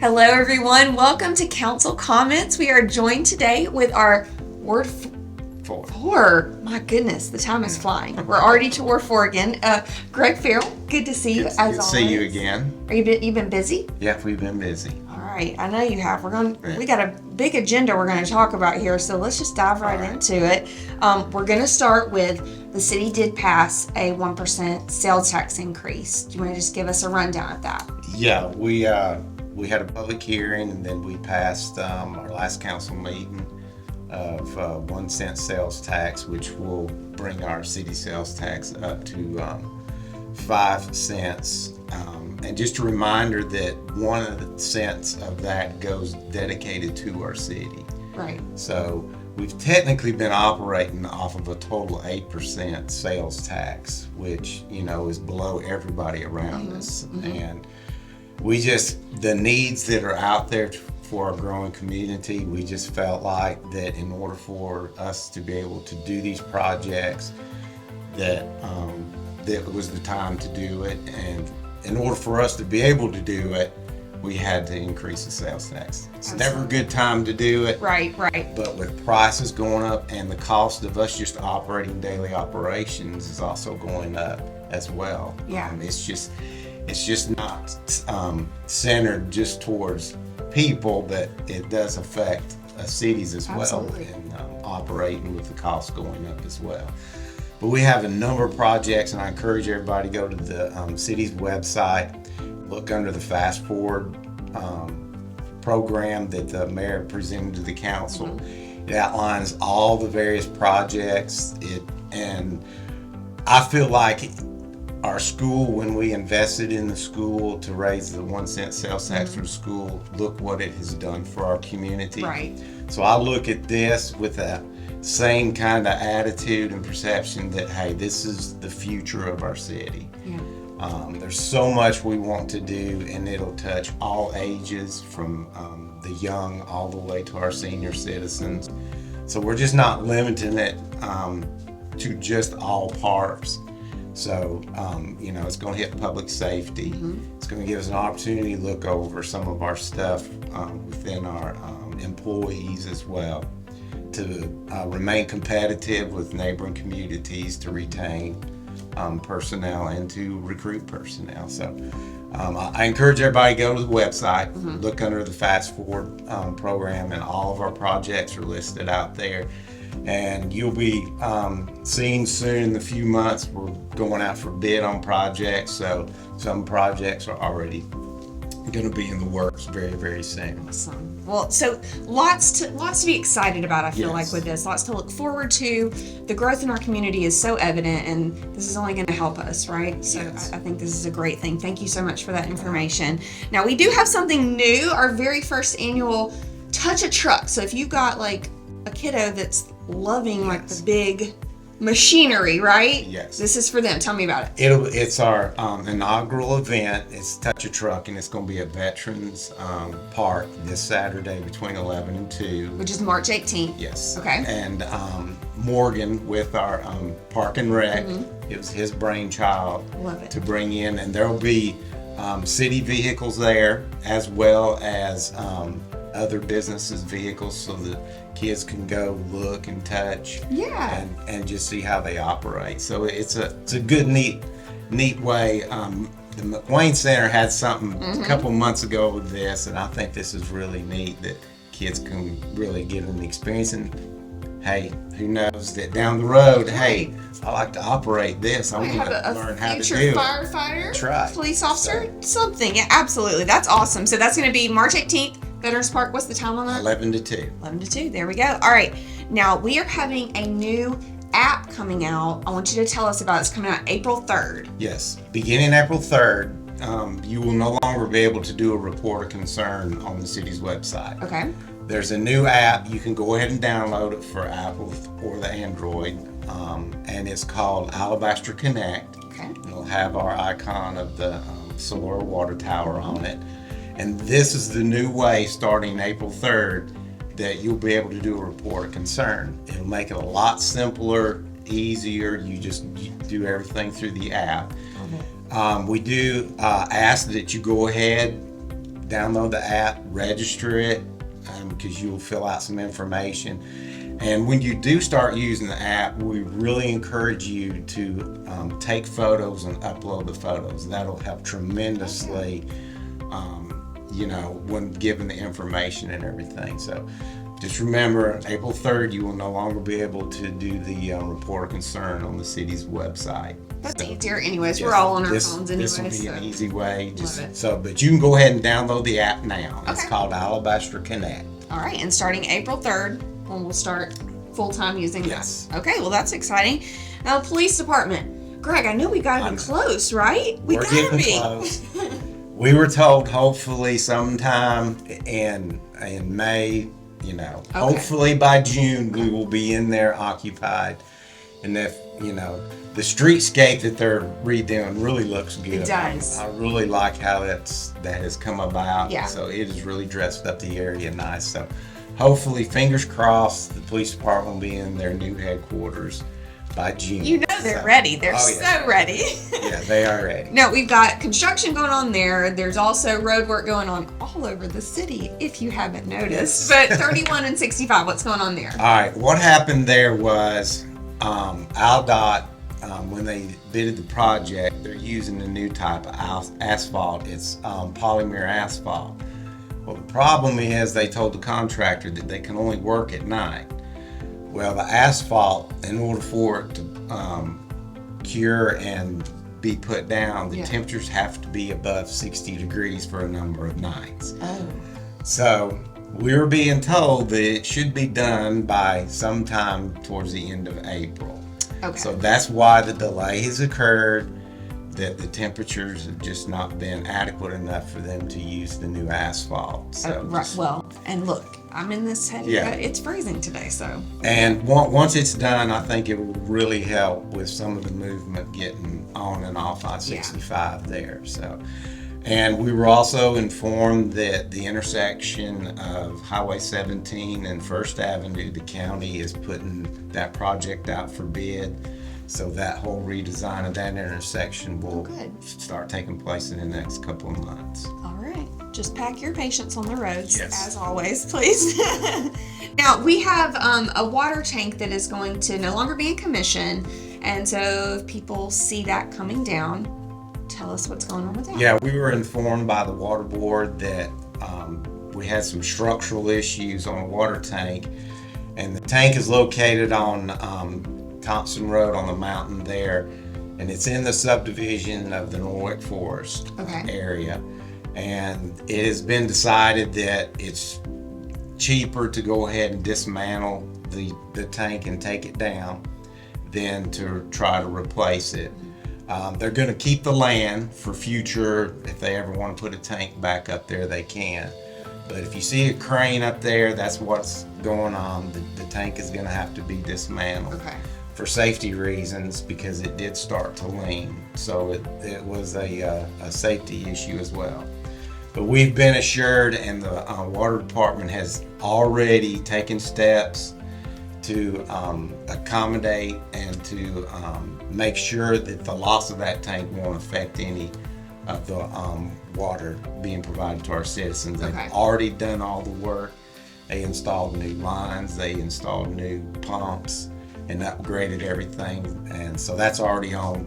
Hello, everyone. Welcome to Council Comments. We are joined today with our Ward 4. My goodness, the time is flying. We're already to Ward 4 again. Greg Farrell, good to see you as always. Good to see you again. You been busy? Yeah, we've been busy. All right, I know you have. We got a big agenda we're going to talk about here, so let's just dive right into it. We're going to start with the city did pass a 1% sales tax increase. Do you want to just give us a rundown of that? Yeah, we had a public hearing, and then we passed our last council meeting of 1 cent sales tax, which will bring our city sales tax up to 5 cents. And just a reminder that 1 cent of that goes dedicated to our city. Right. So we've technically been operating off of a total 8% sales tax, which, is below everybody around us. And we the needs that are out there for our growing community, we just felt like that in order for us to be able to do these projects, that was the time to do it. And in order for us to be able to do it, we had to increase the sales tax. It's never a good time to do it. Right. But with prices going up and the cost of us just operating daily operations is also going up as well. Yeah. It's just not centered just towards people, but it does affect cities as Absolutely. well, and operating with the costs going up as well. But we have a number of projects, and I encourage everybody to go to the city's website, look under the Fast Forward program that the mayor presented to the council. It outlines all the various projects. And I feel like our school, when we invested in the school to raise the 1 cent sales tax for the school, look what it has done for our community. Right. So I look at this with that same kind of attitude and perception that, hey, this is the future of our city. Yeah. There's so much we want to do, and it'll touch all ages, from the young all the way to our senior citizens. So we're just not limiting it to just all parks. So, it's going to hit public safety. It's going to give us an opportunity to look over some of our stuff within our employees as well, to remain competitive with neighboring communities, to retain personnel and to recruit personnel. So I encourage everybody to go to the website, look under the Fast Forward program, and all of our projects are listed out there. And you'll be seeing soon in a few months, we're going out for bid on projects. So some projects are already going to be in the works very, very soon. Awesome. Well, so lots to be excited about, I feel like, with this. Lots to look forward to. The growth in our community is so evident, and this is only going to help us, right? So I think this is a great thing. Thank you so much for that information. Now, we do have something new, our very first annual Touch a Truck. So if you've got like a kiddo that's loving like the big machinery, right? Yes. This is for them. Tell me about it. It's our inaugural event. It's Touch a Truck, and it's going to be at Veterans Park this Saturday between 11 and 2. Which is March 18th. Yes. Okay. And Morgan with our Park and Rec, it was his brainchild. Love it. To bring in, and there will be city vehicles there, as well as other businesses' vehicles, so the kids can go look and touch, and just see how they operate. So it's a good, neat way. The McWayne Center had something a couple months ago with this, and I think this is really neat that kids can really get an experience. And hey, who knows that down the road, hey, I like to operate this. I want to learn how to do it. Future firefighter, That's right. Police officer, something. Yeah, absolutely. That's awesome. So that's going to be March 18th. Veterans Park, what's the time on that? 11 to 2. 11 to 2, there we go. All right, now we are having a new app coming out. I want you to tell us about it. It's coming out April 3rd. Yes, beginning April 3rd, you will no longer be able to do a report of concern on the city's website. Okay. There's a new app. You can go ahead and download it for Apple or the Android, and it's called Alabaster Connect. Okay. It'll have our icon of the solar water tower on it. And this is the new way, starting April 3rd, that you'll be able to do a report of concern. It'll make it a lot simpler, easier. You do everything through the app. We do ask that you go ahead download the app, register it, because you'll fill out some information. And when you do start using the app, we really encourage you to take photos and upload the photos. That'll help tremendously, when given the information and everything. So just remember, April 3rd, you will no longer be able to do the report of concern on the city's website. That's easier anyways. We're all on our phones anyway. This will be an easy way. Love it. But you can go ahead and download the app now. Okay. It's called Alabaster Connect. All right, and starting April 3rd, when we'll start full-time using Yes. that. Okay, well, that's exciting. Now, police department. Greg, I know we got to be close, right? We're getting close. We were told hopefully sometime in May, hopefully by June we will be in there occupied. And if, the streetscape that they're redoing really looks good. It does. I really like how that has come about. Yeah. So it has really dressed up the area nice. So hopefully, fingers crossed, the police department will be in their new headquarters by June. They're ready. They're so ready. Yeah, they are ready. Now, we've got construction going on there. There's also road work going on all over the city, if you haven't noticed. But 31 and 65, what's going on there? All right, what happened there was AlDOT, when they bidded the project, they're using a new type of asphalt. It's polymer asphalt. Well, the problem is they told the contractor that they can only work at night. Well, the asphalt, in order for it to cure and be put down, the temperatures have to be above 60 degrees for a number of nights. Oh. So we were being told that it should be done by sometime towards the end of April. Okay. So that's why the delay has occurred, that the temperatures have just not been adequate enough for them to use the new asphalt. So right. Well, and look, I'm in this head. Yeah. It's freezing today, so. And once it's done, I think it will really help with some of the movement getting on and off I-65 there. So, and we were also informed that the intersection of Highway 17 and First Avenue, the county is putting that project out for bid. So that whole redesign of that intersection will start taking place in the next couple of months. All right. Just pack your patience on the roads, Yes. as always, please. Now, we have a water tank that is going to no longer be in commission. And so if people see that coming down, tell us what's going on with that. Yeah, we were informed by the water board that we had some structural issues on a water tank. And the tank is located on Thompson Road on the mountain there, and it's in the subdivision of the Norwick Forest area. And it has been decided that it's cheaper to go ahead and dismantle the tank and take it down than to try to replace it. They're going to keep the land for future. If they ever want to put a tank back up there, they can. But if you see a crane up there, that's what's going on. The tank is going to have to be dismantled. For safety reasons, because it did start to lean. So it was a safety issue as well. But we've been assured, and the water department has already taken steps to accommodate and to make sure that the loss of that tank won't affect any of the water being provided to our citizens. They've already done all the work. They installed new lines, they installed new pumps, and upgraded everything, and so that's already on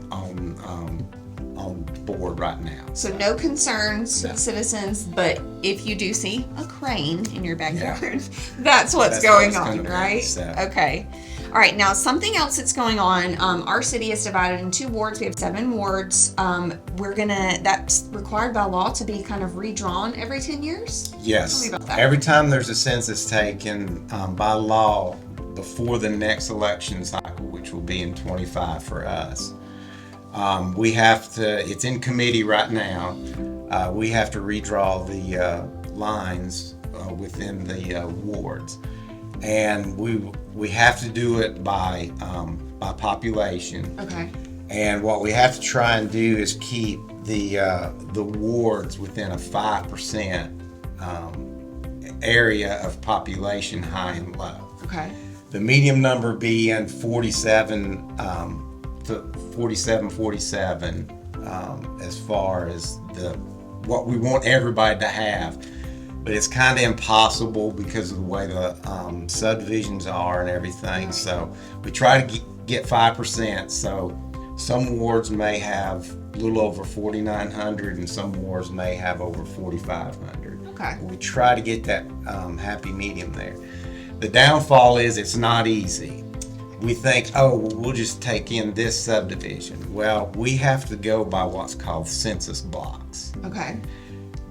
board right now. So no concerns, citizens, but if you do see a crane in your backyard, that's what's going on, right? Okay. All right, now something else that's going on, our city is divided in 2 wards. We have 7 wards. That's required by law to be kind of redrawn every 10 years? Yes. Tell me about that. Every time there's a census taken by law before the next election cycle, which will be in 25 for us, we have to, it's in committee right now, we have to redraw the lines within the wards. And we have to do it by population. Okay. And what we have to try and do is keep the wards within a 5% area of population, high and low. Okay. The medium number being 47 to 47, as far as the what we want everybody to have. But it's kind of impossible because of the way the subdivisions are and everything. So we try to get 5%. So some wards may have a little over 4,900 and some wards may have over 4,500. Okay. We try to get that happy medium there. The downfall is it's not easy. We think, oh, well, we'll just take in this subdivision. Well, we have to go by what's called census blocks. Okay.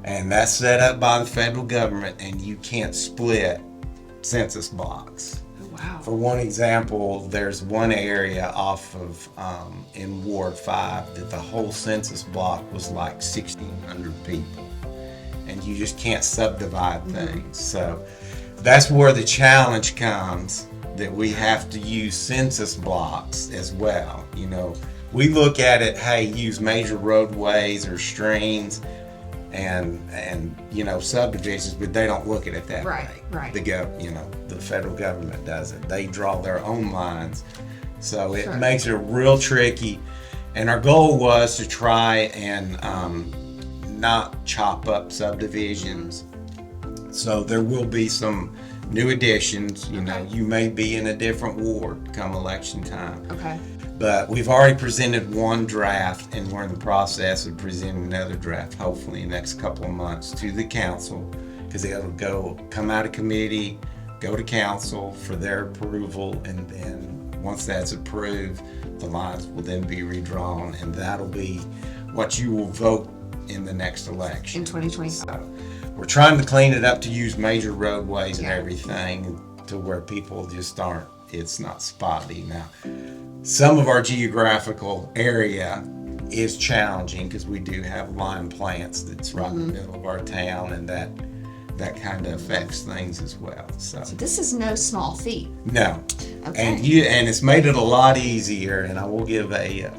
And that's set up by the federal government, and you can't split census blocks. Oh, wow. For one example, there's one area off of in Ward 5 that the whole census block was like 1,600 people, and you just can't subdivide things. So that's where the challenge comes, that we have to use census blocks as well. You know, we look at it, hey, use major roadways or streams and you know, subdivisions, but they don't look at it that way. Right. The federal government does it. They draw their own lines, so it Sure. makes it real tricky. And our goal was to try and not chop up subdivisions. So there will be some new additions. You know, you may be in a different ward come election time. Okay. But we've already presented one draft, and we're in the process of presenting another draft, hopefully in the next couple of months, to the council, because it'll come out of committee, go to council for their approval, and then once that's approved, the lines will then be redrawn, and that'll be what you will vote in the next election. In 2025. So we're trying to clean it up to use major roadways and everything to where people just aren't, it's not spotty. Now, some of our geographical area is challenging because we do have lime plants that's right in the middle of our town, and that kind of affects things as well. So this is no small feat. no, Okay. and it's made it a lot easier. And I will give a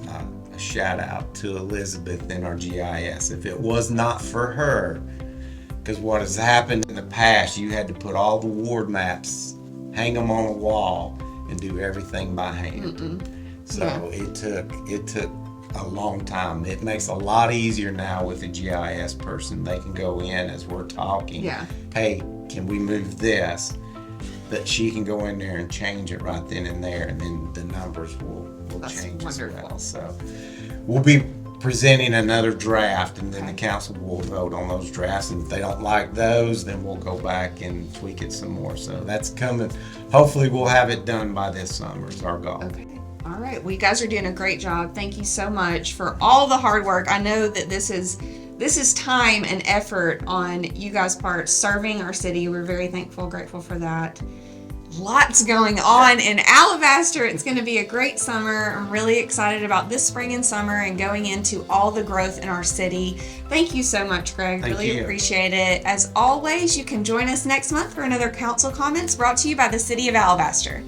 shout out to Elizabeth in our GIS. If it was not for her, because what has happened in the past, you had to put all the ward maps, hang them on a wall, and do everything by hand. So it took a long time. It makes it a lot easier now with a GIS person. They can go in as we're talking. Yeah. Hey, can we move this? That she can go in there and change it right then and there, and then the numbers will That's change as wonderful. well. So we'll be presenting another draft, and then the council will vote on those drafts, and if they don't like those, then we'll go back and tweak it some more. So that's coming. Hopefully we'll have it done by this summer is our goal. Okay. All right. Well, you guys are doing a great job. Thank you so much for all the hard work. I know that this is time and effort on you guys' part serving our city. We're very thankful, grateful for that. Lots going on in Alabaster. It's going to be a great summer. I'm really excited about this spring and summer and going into all the growth in our city. Thank you so much, Greg. Thank Really you. appreciate it. As always, you can join us next month for another Council Comments brought to you by the City of Alabaster.